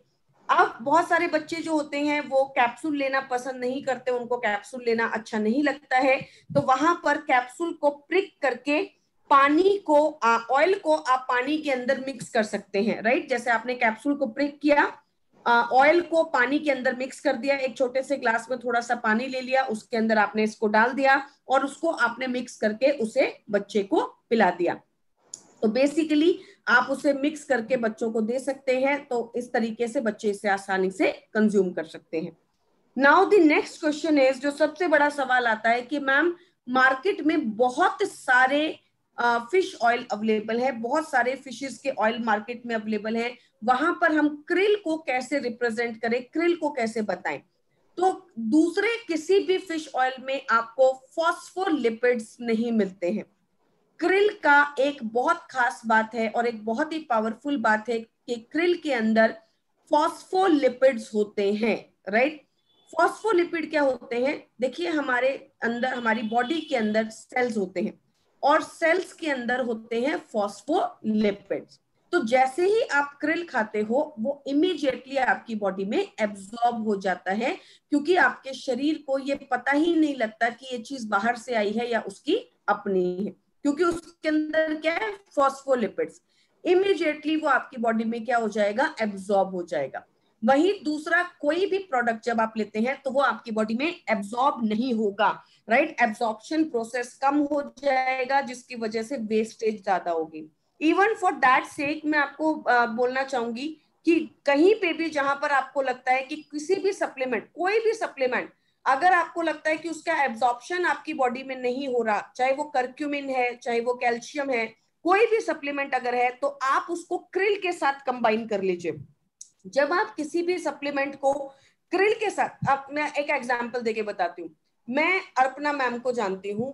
अब बहुत सारे बच्चे जो होते हैं वो कैप्सूल लेना पसंद नहीं करते, उनको कैप्सूल लेना अच्छा नहीं लगता है, तो वहां पर कैप्सूल को प्रिक करके पानी को, ऑयल को आप पानी के अंदर मिक्स कर सकते हैं, राइट। जैसे आपने कैप्सूल को प्रिक किया, ऑयल को पानी के अंदर मिक्स कर दिया, एक छोटे से ग्लास में थोड़ा सा पानी ले लिया, उसके अंदर आपने इसको डाल दिया और उसको आपने मिक्स करके उसे बच्चे को पिला दिया। तो बेसिकली आप उसे मिक्स करके बच्चों को दे सकते हैं, तो इस तरीके से बच्चे इसे आसानी से कंज्यूम कर सकते हैं। Now the next question is, जो सबसे बड़ा सवाल आता है कि मैम मार्केट में बहुत सारे फिश ऑयल अवेलेबल है, बहुत सारे फिशेस के ऑयल मार्केट में अवेलेबल है, वहां पर हम क्रिल को कैसे रिप्रेजेंट करें, क्रिल को कैसे बताएं? तो दूसरे किसी भी फिश ऑयल में आपको फॉस्फोलिपिड्स नहीं मिलते हैं। क्रिल का एक बहुत खास बात है और एक बहुत ही पावरफुल बात है कि क्रिल के अंदर फॉस्फोलिपिड्स होते हैं, राइट। फॉस्फोलिपिड क्या होते हैं? देखिए, हमारे अंदर, हमारी बॉडी के अंदर सेल्स होते हैं और सेल्स के अंदर होते हैं फॉस्फोलिपिड्स। तो जैसे ही आप क्रिल खाते हो वो इमीडिएटली आपकी बॉडी में एब्जॉर्ब हो जाता है, क्योंकि आपके शरीर को ये पता ही नहीं लगता कि ये चीज बाहर से आई है या उसकी अपनी है, क्योंकि उसके अंदर क्या है? फॉस्फोलिपिड्स। इमीडिएटली वो आपकी बॉडी में क्या हो जाएगा? एब्जॉर्ब हो जाएगा। वहीं दूसरा कोई भी प्रोडक्ट जब आप लेते हैं तो वो आपकी बॉडी में एब्जॉर्ब नहीं होगा, राइट। एब्जॉर्प्शन प्रोसेस कम हो जाएगा, जिसकी वजह से वेस्टेज ज्यादा होगी। इवन फॉर दैट सेक मैं आपको बोलना चाहूंगी कि कहीं पे भी जहां पर आपको लगता है कि किसी भी सप्लीमेंट, कोई भी सप्लीमेंट, अगर आपको लगता है कि उसका एब्जॉर्प्शन आपकी बॉडी में नहीं हो रहा, चाहे वो कर्क्यूमिन है, चाहे वो कैल्शियम है, कोई भी सप्लीमेंट अगर है, तो आप उसको क्रिल के साथ कंबाइन कर लीजिए। जब आप किसी भी सप्लीमेंट को क्रिल के साथ, अब मैं एक एग्जांपल देके बताती हूँ। मैं अर्पना मैम को जानती हूँ,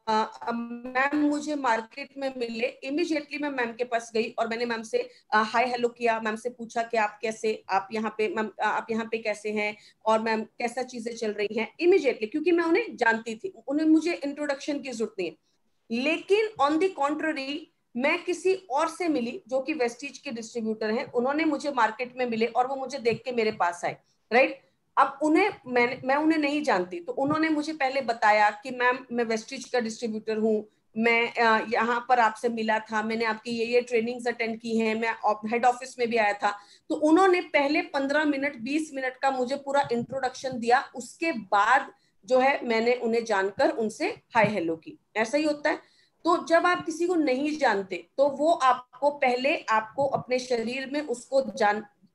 मैम मुझे मार्केट में मिले, इमीडिएटली मैं मैम के पास गई और मैंने मैम से हाय हेलो किया, मैम से पूछा कि आप कैसे, आप यहाँ पे मैम, आप यहाँ पे कैसे हैं, और मैम कैसा चीजें चल रही हैं, इमीडिएटली, क्योंकि मैं उन्हें जानती थी, उन्हें मुझे इंट्रोडक्शन की जरूरत नहीं है। लेकिन ऑन द कॉन्ट्ररी, मैं किसी और से मिली जो कि वेस्टीज के डिस्ट्रीब्यूटर हैं, उन्होंने मुझे मार्केट में मिले और वो मुझे देख के मेरे पास आए, राइट। अब उन्हें मैं उन्हें नहीं जानती, तो उन्होंने मुझे पहले बताया कि मैम मैं वेस्टीज का डिस्ट्रीब्यूटर हूँ, मैं यहाँ पर आपसे मिला था, मैंने आपकी ये ट्रेनिंग्स अटेंड की हैं, मैं हेड ऑफिस में भी आया था। तो उन्होंने पहले 15 मिनट 20 मिनट का मुझे पूरा इंट्रोडक्शन दिया, उसके बाद जो है मैंने उन्हें जानकर उनसे हाय हेलो की। ऐसा ही होता है। तो जब आप किसी को नहीं जानते, तो वो आपको पहले, आपको अपने शरीर में उसको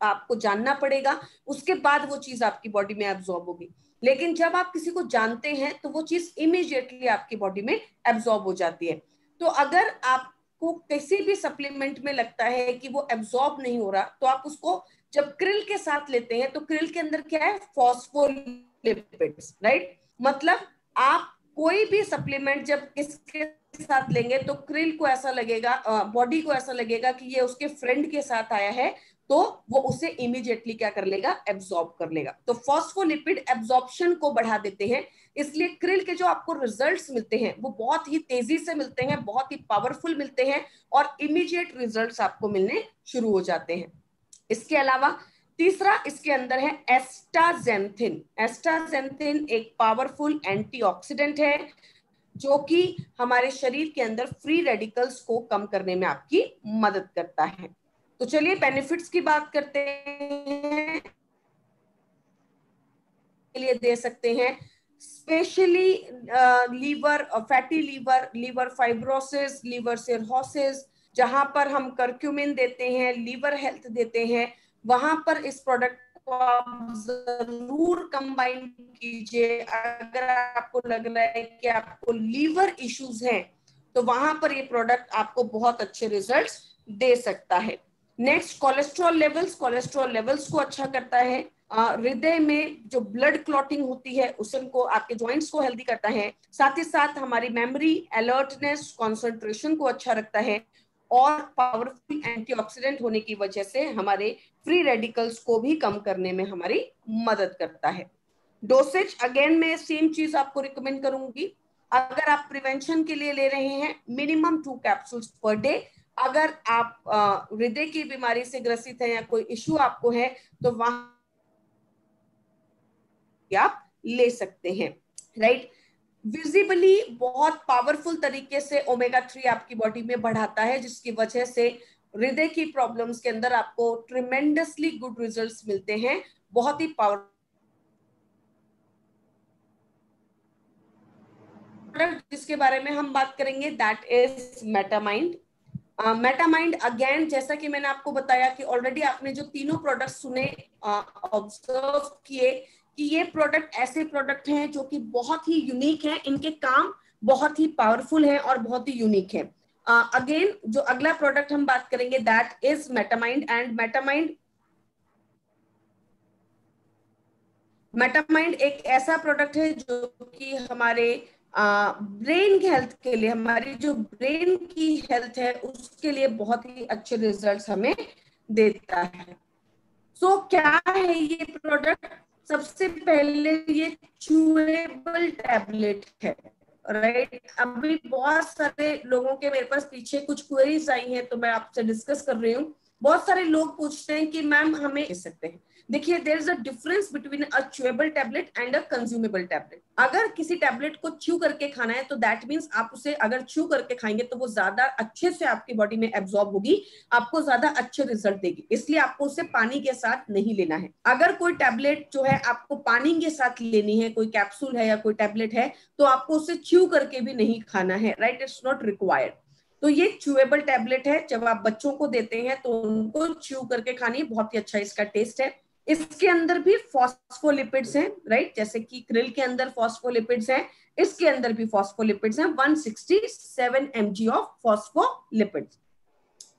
आपको जानना पड़ेगा, उसके बाद वो चीज आपकी बॉडी में एब्जॉर्ब होगी। लेकिन जब आप किसी को जानते हैं तो वो चीज इमीडिएटली आपकी बॉडी में एब्जॉर्ब हो जाती है। तो अगर आपको किसी भी सप्लीमेंट में लगता है कि वो एब्जॉर्ब नहीं हो रहा, तो आप उसको जब क्रिल के साथ लेते हैं, तो क्रिल के अंदर क्या है, फॉस्फोलिपिड्स, राइट। मतलब आप कोई भी सप्लीमेंट जब इसके साथ लेंगे, तो क्रिल को ऐसा लगेगा, बॉडी को ऐसा लगेगा कि ये उसके फ्रेंड के साथ आया है, तो वो उसे इमीडिएटली क्या कर लेगा, एब्जॉर्ब कर लेगा। तो फॉस्फोलिपिड एब्जॉर्प्शन को बढ़ा देते हैं, इसलिए क्रिल के जो आपको रिजल्ट्स मिलते हैं वो बहुत ही तेजी से मिलते हैं, बहुत ही पावरफुल मिलते हैं, और इमीडिएट रिजल्ट्स आपको मिलने शुरू हो जाते हैं। इसके अलावा तीसरा इसके अंदर है एस्टाजेंथिन। एस्टाजेंथिन एक पावरफुल एंटीऑक्सीडेंट है, जो कि हमारे शरीर के अंदर फ्री रेडिकल्स को कम करने में आपकी मदद करता है। तो चलिए बेनिफिट्स की बात करते हैं। के लिए दे सकते हैं, especially liver, fatty liver, liver fibrosis, liver cirrhosis, जहां पर हम कर्क्यूमिन देते हैं, लीवर हेल्थ देते हैं, वहां पर इस प्रोडक्ट को आप जरूर कंबाइन कीजिए। अगर आपको लग रहा है कि आपको लीवर इश्यूज हैं, तो वहां पर ये प्रोडक्ट आपको बहुत अच्छे रिजल्ट्स दे सकता है। Next, cholesterol levels, cholesterol levels को अच्छा करता है। हृदय में जो ब्लड क्लॉटिंग होती है उसको, आपके जॉइंट्स को हेल्दी करता है, साथ ही साथ हमारी मेमोरी, अलर्टनेस, कंसंट्रेशन को अच्छा रखता है, और पावरफुल एंटीऑक्सीडेंट होने की वजह से हमारे फ्री रेडिकल्स को भी कम करने में हमारी मदद करता है। डोसेज अगेन मैं सेम चीज आपको रिकमेंड करूंगी। अगर आप प्रिवेंशन के लिए ले रहे हैं, मिनिमम 2 कैप्सूल्स पर डे। अगर आप हृदय की बीमारी से ग्रसित है या कोई इश्यू आपको है, तो वहां आप ले सकते हैं, राइट। विजिबली बहुत पावरफुल तरीके से ओमेगा 3 आपकी बॉडी में बढ़ाता है, जिसकी वजह से हृदय की प्रॉब्लम्स के अंदर आपको ट्रिमेंडसली गुड रिजल्ट्स मिलते हैं। बहुत ही पावरफुल जिसके बारे में हम बात करेंगे, दैट इज मेटामाइंड। मेटामाइंड अगेन, जैसा कि मैंने आपको बताया कि ऑलरेडी आपने जो तीनों प्रोडक्ट सुने, ऑब्जर्व किए कि ये प्रोडक्ट ऐसे प्रोडक्ट हैं जो कि बहुत ही यूनिक हैं, इनके काम बहुत ही पावरफुल हैं और बहुत ही यूनिक है। अगेन जो अगला प्रोडक्ट हम बात करेंगे, दैट इज मेटामाइंड। एंड मेटामाइंड एक ऐसा प्रोडक्ट है जो कि हमारे ब्रेन हेल्थ के लिए, हमारी जो ब्रेन की हेल्थ है उसके लिए बहुत ही अच्छे रिजल्ट्स हमें देता है। सो क्या है ये प्रोडक्ट? सबसे पहले ये चूएबल टैबलेट है, राइट। अभी बहुत सारे लोगों के मेरे पास पीछे कुछ क्वेरीज आई हैं, तो मैं आपसे डिस्कस कर रही हूँ। बहुत सारे लोग पूछते हैं कि मैम हमें दे सकते हैं। देखिए, there is a difference between a chewable tablet and a consumable tablet. अगर किसी टैबलेट को च्यू करके खाना है, तो दैट मीन्स आप उसे अगर च्यू करके खाएंगे तो वो ज्यादा अच्छे से आपकी बॉडी में एब्जॉर्ब होगी, आपको ज्यादा अच्छे रिजल्ट देगी। इसलिए आपको उसे पानी के साथ नहीं लेना है। अगर कोई टैबलेट जो है आपको पानी के साथ लेनी है, कोई कैप्सूल है या कोई टैबलेट है, तो आपको उसे च्यू करके भी नहीं खाना है, राइट। It's not required. तो ये च्यूएबल टैबलेट है, जब आप बच्चों को देते हैं तो उनको च्यू करके खानी, बहुत ही अच्छा इसका टेस्ट है। इसके अंदर भी फॉस्फोलिपिड्स हैं, राइट, जैसे कि क्रिल के अंदर फॉस्फोलिपिड्स हैं, इसके अंदर भी फॉस्फोलिपिड्स हैं, 167 mg ऑफ फॉस्फोलिपिड्स।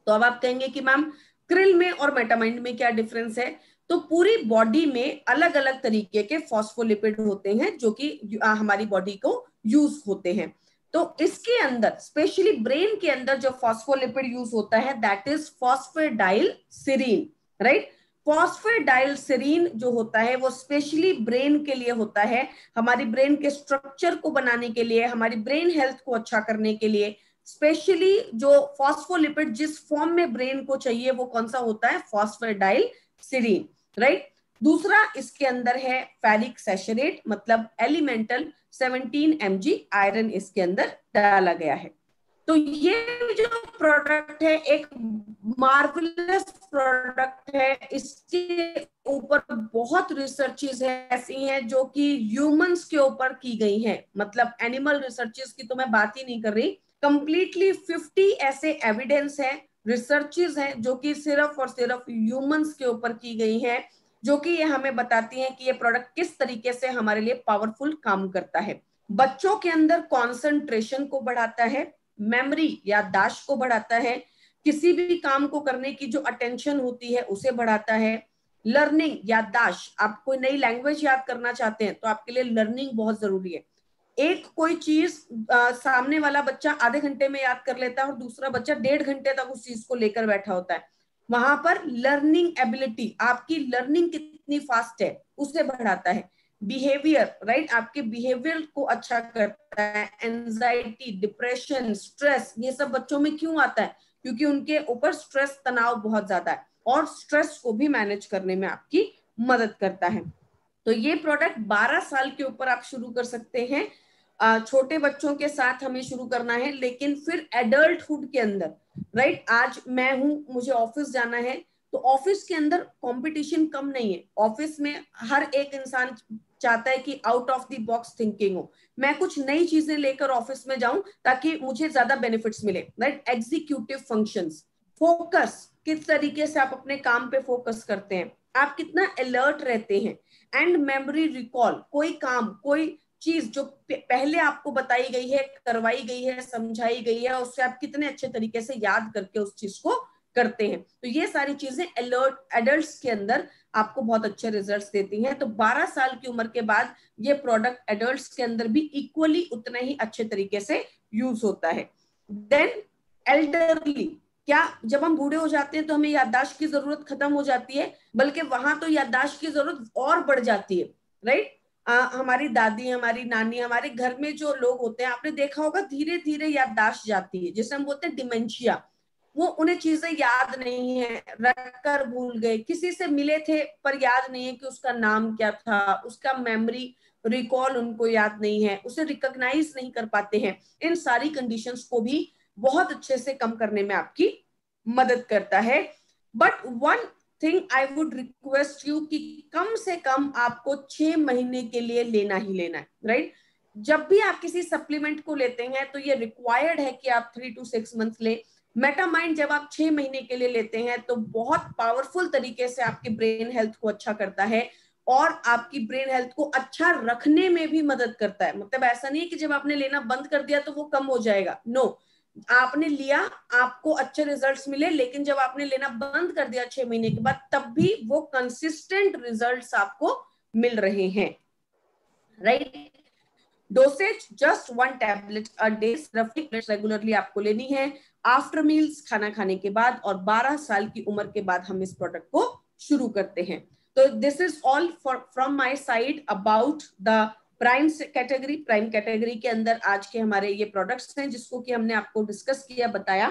तो अब आप कहेंगे कि मैम क्रिल में और मेटामाइंड में क्या डिफरेंस है? तो पूरी बॉडी में अलग अलग तरीके के फॉस्फोलिपिड होते हैं जो कि हमारी बॉडी को यूज होते हैं। तो इसके अंदर स्पेशली ब्रेन के अंदर जो फॉस्फोलिपिड यूज होता है दैट इज फॉस्फेडाइलसिरीन, राइट। फॉस्फेडाइलसिरीन जो होता है वो स्पेशली ब्रेन के लिए होता है, हमारी ब्रेन के स्ट्रक्चर को बनाने के लिए, हमारी ब्रेन हेल्थ को अच्छा करने के लिए। स्पेशली जो फॉस्फोलिपिड जिस फॉर्म में ब्रेन को चाहिए वो कौन सा होता है? फॉस्फेडाइलसिरीन, राइट। दूसरा इसके अंदर है फेरिक सैचुरेट, मतलब एलिमेंटल 17 mg आयरन इसके अंदर डाला गया है। तो ये जो प्रोडक्ट है एक मार्वलस प्रोडक्ट है, इसके ऊपर बहुत रिसर्चेस ऐसी हैं जो कि ह्यूमंस के ऊपर की गई हैं, मतलब एनिमल रिसर्चेस की तो मैं बात ही नहीं कर रही, कंप्लीटली 50 ऐसे एविडेंस है, रिसर्चेस हैं जो कि सिर्फ और सिर्फ ह्यूमंस के ऊपर की गई हैं, जो कि ये हमें बताती हैं कि ये प्रोडक्ट किस तरीके से हमारे लिए पावरफुल काम करता है। बच्चों के अंदर कॉन्सेंट्रेशन को बढ़ाता है, मेमोरी याददाश्त को बढ़ाता है, किसी भी काम को करने की जो अटेंशन होती है उसे बढ़ाता है, लर्निंग याददाश्त, आप कोई नई लैंग्वेज याद करना चाहते हैं तो आपके लिए लर्निंग बहुत जरूरी है। एक कोई चीज सामने वाला बच्चा आधे घंटे में याद कर लेता है और दूसरा बच्चा 1.5 घंटे तक उस चीज को लेकर बैठा होता है, वहां पर लर्निंग एबिलिटी, आपकी लर्निंग कितनी फास्ट है उसे बढ़ाता है। बिहेवियर, राइट, आपके बिहेवियर को अच्छा करता है। एंजाइटी, डिप्रेशन, स्ट्रेस, ये सब बच्चों में क्यों आता है? क्योंकि उनके ऊपर स्ट्रेस, तनाव बहुत ज्यादा है, और स्ट्रेस को भी मैनेज करने में आपकी मदद करता है। तो ये प्रोडक्ट 12 साल के ऊपर आप शुरू कर सकते हैं, छोटे बच्चों के साथ हमें शुरू करना है, लेकिन फिर एडल्टहुड के अंदर, राइट, आज मैं हूं, मुझे ऑफिस जाना है, तो ऑफिस के अंदर कंपटीशन कम नहीं है, ऑफिस में हर एक इंसान चाहता है कि out of the box thinking हो, मैं कुछ नई चीजें लेकर ऑफिस में जाऊं ताकि मुझे ज्यादा बेनिफिट्स मिले, राइट। एग्जीक्यूटिव फंक्शंस, फोकस, किस तरीके से आप अपने काम पे फोकस करते हैं, आप कितना अलर्ट रहते हैं, एंड मेमोरी रिकॉल, कोई काम, कोई चीज जो पहले आपको बताई गई है, करवाई गई है, समझाई गई है, उससे आप कितने अच्छे तरीके से याद करके उस चीज को करते हैं। तो ये सारी चीजें अलर्ट एडल्ट्स के अंदर आपको बहुत अच्छे रिजल्ट्स देती हैं। तो 12 साल की उम्र के बाद ये प्रोडक्ट एडल्ट्स के अंदर भी इक्वली उतना ही अच्छे तरीके से यूज होता है। देन एल्डरली, क्या जब हम बूढ़े हो जाते हैं तो हमें याददाश्त की जरूरत खत्म हो जाती है? बल्कि वहां तो याददाश्त की जरूरत और बढ़ जाती है, राइट। हमारी दादी, हमारी नानी, हमारे घर में जो लोग होते हैं, आपने देखा होगा धीरे धीरे याददाश्त जाती है, जिसे हम बोलते हैं डिमेंशिया। वो उन्हें चीजें याद नहीं है, रखकर भूल गए, किसी से मिले थे पर याद नहीं है कि उसका नाम क्या था, उसका मेमोरी रिकॉल उनको याद नहीं है, उसे रिकॉग्नाइज नहीं कर पाते हैं। इन सारी कंडीशंस को भी बहुत अच्छे से कम करने में आपकी मदद करता है। But one thing I would request you कि कम से कम आपको 6 महीने के लिए लेना ही लेना है, राइट। जब भी आप किसी सप्लीमेंट को लेते हैं तो ये रिक्वायर्ड है कि आप 3 to 6 months ले। मेटामाइंड जब आप 6 महीने के लिए लेते हैं तो बहुत पावरफुल तरीके से आपकी ब्रेन हेल्थ को अच्छा करता है, और आपकी ब्रेन हेल्थ को अच्छा रखने में भी मदद करता है। मतलब ऐसा नहीं है कि जब आपने लेना बंद कर दिया तो वो कम हो जाएगा, नो, आपने लिया, आपको अच्छे रिजल्ट्स मिले, लेकिन जब आपने लेना बंद कर दिया 6 महीने के बाद, तब भी वो कंसिस्टेंट रिजल्ट्स आपको मिल रहे हैं, right. Dosage just 1 tablet a day, regularly आपको लेनी है आफ्टर मील्स, खाना खाने के बाद, और 12 साल की उम्र के बाद हम इस प्रोडक्ट को शुरू करते हैं। तो this is all from my side about the prime category. Prime category के अंदर आज के हमारे ये प्रोडक्ट्स हैं जिसको कि हमने आपको डिस्कस किया, बताया।